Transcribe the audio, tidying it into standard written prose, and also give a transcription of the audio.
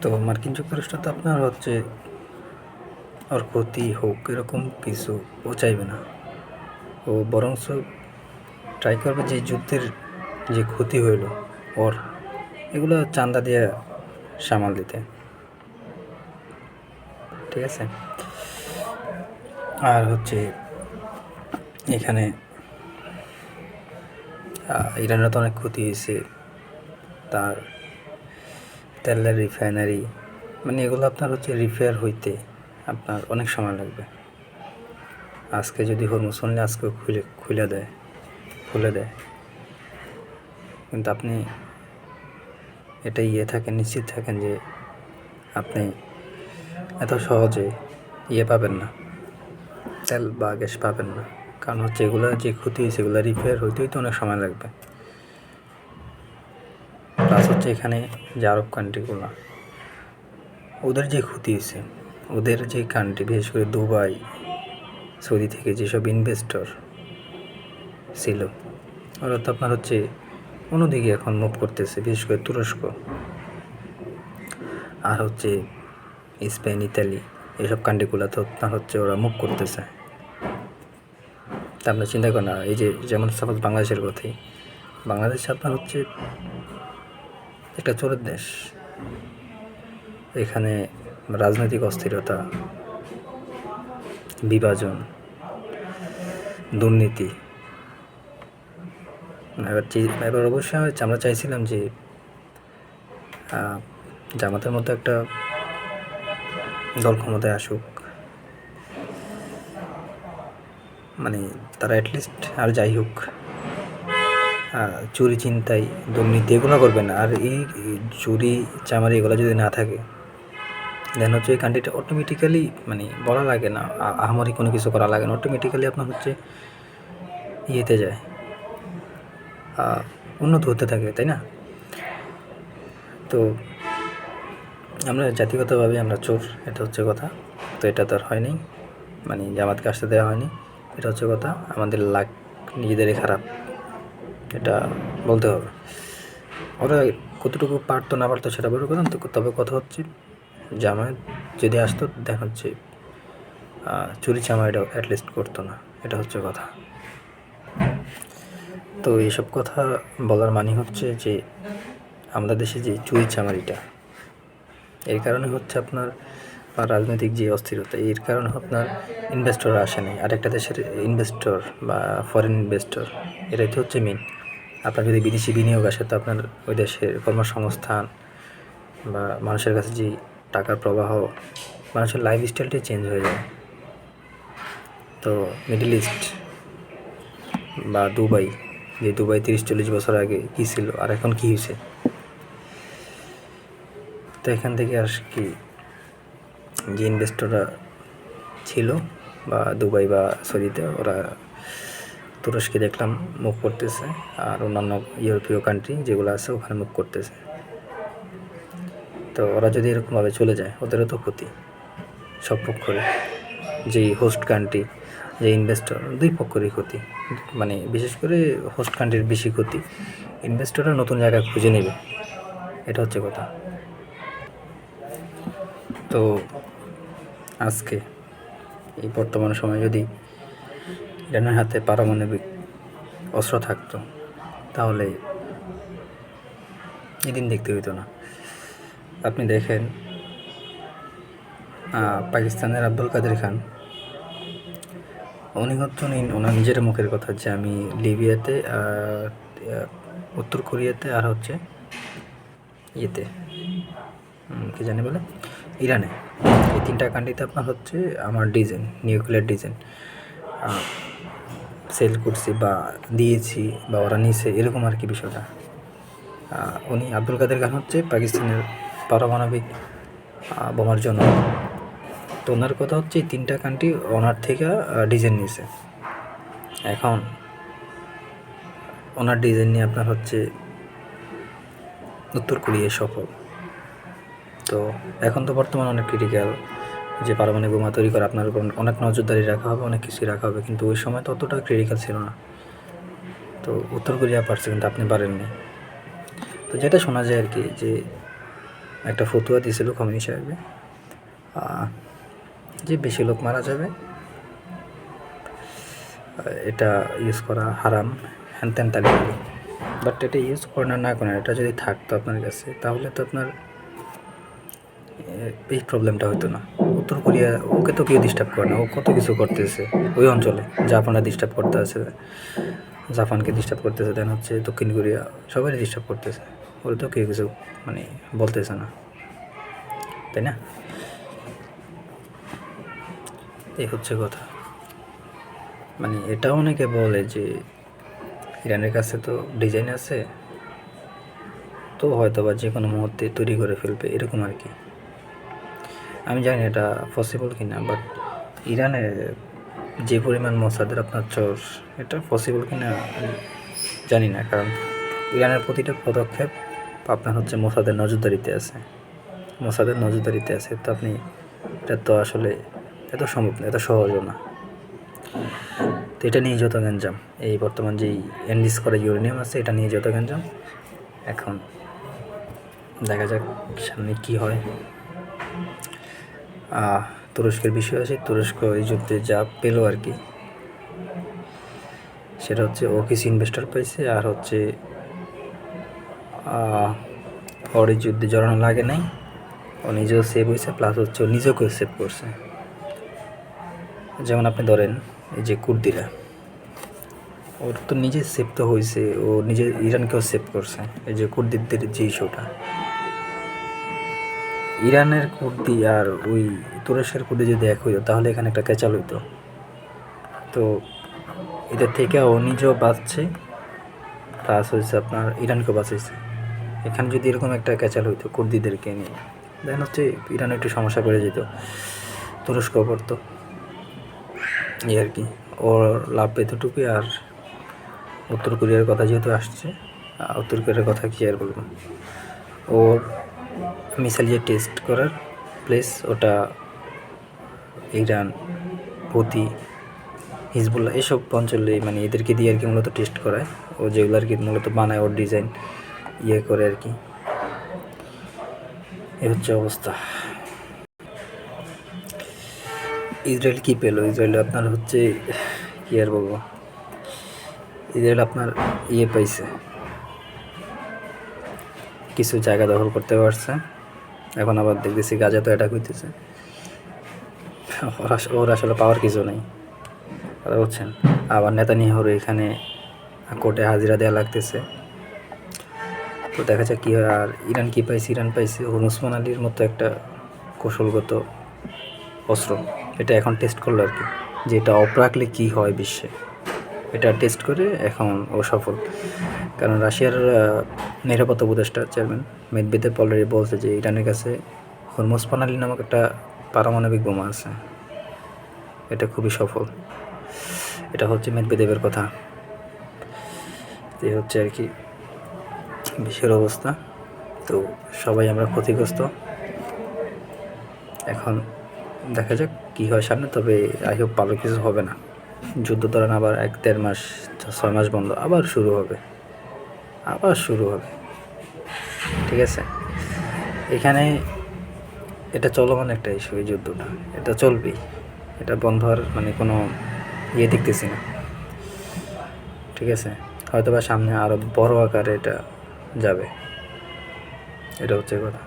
তো মার্কিন যুক্তরাষ্ট্র তো আপনার হচ্ছে ওর ক্ষতি হোক এরকম কিছু ও চাইবে না। ও বরঞ্চ ট্রাই করবে যে যুদ্ধের যে ক্ষতি হইল ওর এগুলো চাঁদা দিয়ে সামাল দিতে। ঠিক আছে। আর হচ্ছে এখানে ইরানের তো অনেক ক্ষতি হয়েছে, তার তেলের রিফাইনারি, মানে এগুলো আপনার হচ্ছে রিপেয়ার হইতে আপনার অনেক সময় লাগবে। আজকে যদি হরমুজ আজকে খুলে দেয়, কিন্তু আপনি এটা থাকেন, নিশ্চিত থাকেন যে আপনি এত সহজে পাবেন না, তেল বা গ্যাস পাবেন না। কারণ হচ্ছে এগুলো যে ক্ষতি হয়েছে এগুলো রিপেয়ার হইতে অনেক সময় লাগবে। প্লাস হচ্ছে এখানে যে আরব কান্ট্রিগুলো ওদের যে ক্ষতি হয়েছে, ওদের যে কান্ট্রি বিশেষ করে দুবাই, সৌদি থেকে যেসব ইনভেস্টর ছিল ওরা তো আপনার হচ্ছে অন্যদিকে এখন মুভ করতেছে, বিশেষ করে তুরস্ক আর হচ্ছে স্পেন, ইতালি, এইসব কান্ট্রিগুলো তো আপনার হচ্ছে ওরা মুভ করতেছে। তা আপনার চিন্তা করেন না, এই যে যেমন সাপোজ বাংলাদেশের কথাই, বাংলাদেশ আপনার হচ্ছে একটা চোরের দেশ। এখানে রাজনৈতিক অস্থিরতা, বিভাজন, দুর্নীতি। এবার অবশ্যই আমরা চাইছিলাম যে জামাতের মতো একটা দল ক্ষমতায় আসুক, মানে তারা অ্যাটলিস্ট আর যাই হোক চুরি, চিন্তাই, দুর্নীতি এগুলো করবে না। আর এই চুরি চামারি এগুলো যদি না থাকে দেন হচ্ছে ওই কান্ট্রিটা অটোমেটিক্যালি, মানে বলা লাগে না, আহামরি কোনো কিছু করা লাগে না, অটোমেটিক্যালি আপনার হচ্ছে ইয়েতে যায়, উন্নত হতে থাকে, তাই না? তো আমরা জাতিগতভাবে আমরা চোর, এটা হচ্ছে কথা। তো এটা তো আর হয়নি, মানে জামাতকে আসতে দেওয়া হয়নি, এটা হচ্ছে কথা। আমাদের লাক নিজেদেরই খারাপ, এটা বলতে হবে। ওরা কতটুকু পারতো না পারতো সেটা বড় কথা, তবে কথা হচ্ছে জামায়াত যদি আসতো দেখা হচ্ছে চুরি চামারিটা অ্যাটলিস্ট করতো না, এটা হচ্ছে কথা। তো এইসব কথা বলার মানে হচ্ছে যে আমাদের দেশে যে চুরি চামারিটা, এর কারণে হচ্ছে আপনার রাজনৈতিক যে অস্থিরতা, এর কারণে আপনার ইনভেস্টর আসে নাই। আরেকটা দেশের ইনভেস্টর বা ফরেন ইনভেস্টর এটাই তো হচ্ছে মেন। আপনার যদি বিদেশি বিনিয়োগ আসে তো আপনার ওই দেশের কর্মসংস্থান বা মানুষের কাছে যে টাকার প্রবাহ, মানুষের লাইফস্টাইলটাই চেঞ্জ হয়ে যায়। তো মিডল ইস্ট বা দুবাই, যে দুবাই 30-40 বছর আগে কী ছিল আর এখন কী হয়েছে, তো এখান থেকে আর কি যে ইনভেস্টররা ছিল বা দুবাই বা সৌদিতে, ওরা তুরস্কে দেখলাম মুভ করতেছে, আর অন্যান্য ইউরোপীয় কান্ট্রি যেগুলো আছে ওখানে মুভ করতেছে। তো ওরা যদি এরকমভাবে চলে যায় ওদেরও তো ক্ষতি সব পক্ষরে, যেই হোস্ট কান্ট্রি, যে ইনভেস্টর, দুই পক্ষেরই ক্ষতি। মানে বিশেষ করে হোস্ট কান্ট্রির বেশি ক্ষতি, ইনভেস্টররা নতুন জায়গা খুঁজে নেবে, এটা হচ্ছে কথা। তো আজকে এই বর্তমান সময়ে যদি ইরানের হাতে পারমাণবিক অস্ত্র থাকতো তাহলে এদিন দেখতে হইতো না। আপনি দেখেন পাকিস্তানের আব্দুল কাদের খান, উনি হচ্ছেন ওনার নিজের মুখের কথা যে আমি লিবিয়াতে, উত্তর কোরিয়াতে, আর হচ্ছে ইয়েতে কী জানি বলে ইরানে, এই 3টা কান্ট্রিতে আপনার হচ্ছে আমার ডিজাইন, নিউক্লিয়ার ডিজাইন সেল করছি বা দিয়েছি বা ওরা নিয়েছে, এরকম আর কি বিষয়টা। উনি আব্দুল কাদের খান হচ্ছে পাকিস্তানের পারমাণবিক বোমার জন্য। তো ওনার কথা হচ্ছে এই 3টা কান্ট্রি ওনার থেকে ডিজাইন নিয়েছে। এখন ওনার ডিজাইন নিয়ে আপনার হচ্ছে উত্তর কোরিয়ায় সফল। তো এখন তো বর্তমানে অনেক ক্রিটিক্যাল, যে পারমাণবিক বোমা তৈরি করা আপনার অনেক নজরদারি রাখা হবে, অনেক কিছুই রাখা হবে, কিন্তু ওই সময় তো অতটা ক্রিটিক্যাল ছিল না। তো উত্তর কোরিয়া পারছে কিন্তু আপনি পারেননি। তো যেটা শোনা যায় আর কি, যে একটা ফতুয়া দিয়েছিল খমেনি সাহেবে, যে বেশি লোক মারা যাবে, এটা ইউজ করা হারাম, হ্যান ত্যান তালিকা। বাট এটা ইউজ করেন না করেন, এটা যদি থাকতো আপনার কাছে তাহলে তো আপনার এই প্রবলেমটা হতো না। উত্তর কোরিয়া, ওকে তো কেউ ডিস্টার্ব করে না, ও কত কিছু করতেছে ওই অঞ্চলে। জাপানরা ডিস্টার্ব করতে আছে, জাপানকে ডিস্টার্ব করতেছে, দেন হচ্ছে দক্ষিণ কোরিয়া, সবাই ডিস্টার্ব করতেছে, ওরা তো কেউ কিছু মানে বলতেছে না, তাই না? এই হচ্ছে কথা। মানে এটাও অনেকে বলে যে ইরানের কাছে তো ডিজাইন আছে, তো হয়তো বা যে কোনো মুহূর্তে তৈরি করে ফেলবে, এরকম আর কি। আমি জানি এটা পসিবল কি না, বাট ইরানে যে পরিমাণ মোসাদের আপনার চোর, এটা পসিবল কি না জানি না, কারণ ইরানের প্রতিটা পদক্ষেপ আপনার হচ্ছে মোসাদের নজরদারিতে আছে, মোসাদের নজরদারিতে আছে। তো আপনি এটা তো আসলে এত সম্ভব না, এত সহজও না। তো এটা নিয়ে যত গ্যাঞ্জাম, এই বর্তমান যেই এনলিস করা ইউরেনিয়াম আছে, এটা নিয়ে যত গ্যাঞ্জাম, এখন দেখা যাক সামনে কী হয়। তুরস্কের বিষয় আছে, তুরস্ক এই যুদ্ধে যা পেলো আর কি, সেটা হচ্ছে ও কিছু ইনভেস্টর পাইছে, আর হচ্ছে ওর এই যুদ্ধে জড়ানো লাগে নাই, ও নিজেও সেভ হয়েছে, প্লাস হচ্ছে ও নিজেকেও সেভ করছে। যেমন আপনি ধরেন এই যে কুর্দিরা, ওর তো নিজে সেভ তো হয়েছে, ও নিজে ইরানকেও সেভ করছে। এই যে কুর্দিদের যে ইস্যুটা, ইরানের কুর্দি আর ওই তুরস্কের কুর্দি যদি এক হইতো তাহলে এখানে একটা ক্যাচাল হইতো। তো এদের থেকে ও নিজেও বাঁচছে, প্লাস হয়েছে আপনার ইরানকেও বাঁচাইছে। এখানে যদি এরকম একটা ক্যাচাল হইতো কুর্দিদেরকে নিয়ে, দেন হচ্ছে ইরান একটু সমস্যা পড়ে যেত, তুরস্কও পড়তো, এই আর কি। ওর লাভ এতটুকুই। আর উত্তর কোরিয়ার কথা যেহেতু আসছে, উত্তর কোরিয়ার কথা কী আর বলবো, ওর মিসাইল যে টেস্ট করার প্লেস, ওটা ইরান, হুতি, হিজবুল্লাহ এসব অঞ্চলে, মানে এদেরকে দিয়ে আর কি মূলত টেস্ট করায়। ও যেগুলো আর কি মূলত বানায়, ওর ডিজাইন ইয়ে করে আর কি। এ হচ্ছে অবস্থা। ইসরায়েল কী পেলো? ইসরায়েল আপনার হচ্ছে কী আর বলবো, ইসরায়েল আপনার ইয়ে পাইছে, কিছু জায়গা দখল করতে পারছে। এখন আবার দেখতেছি গাজা তো অ্যাটাক হইতেছে, ওর আসলে পাওয়ার কিছু নেই, কথা বলছেন। আবার নেতানিয়াহুর এখানে কোর্টে হাজিরা দেওয়া লাগতেছে, তো দেখা যাক কী হয়। আর ইরান কী পাইছে? ইরান পাইছে ওসমান আলীর মতো একটা কৌশলগত অস্ত্র, এটা এখন টেস্ট করলো আর কি, যে এটা অফ রাখলে কী হয় বিশ্বে, এটা টেস্ট করে এখন ও সফল। কারণ রাশিয়ার নিরাপত্তা উপদেষ্টা চেয়ারম্যান মেদভেদেভ অলরেডি বলছে যে ইরানের কাছে হরমুজ প্রণালী নামক একটা পারমাণবিক বোমা আছে, এটা খুবই সফল। এটা হচ্ছে মেদভেদেবের কথা। এই হচ্ছে আর কি বিশ্বের অবস্থা। তো সবাই আমরা ক্ষতিগ্রস্ত। এখন দেখা যাক কী হয় সামনে, তবে আই হোপ ভালো কিছু হবে না। যুদ্ধ ধরেন আবার 1-1.5 মাস 6 মাস বন্ধ, আবার শুরু হবে, ঠিক আছে। এখানে এটা চলমান একটা ইস্যু, এই যুদ্ধটা এটা চলবেই, এটা বন্ধ হওয়ার মানে কোনো ইয়ে দেখতেছি না, ঠিক আছে। হয়তো বা সামনে আরও বড় আকারে এটা যাবে, এটা হচ্ছে কথা।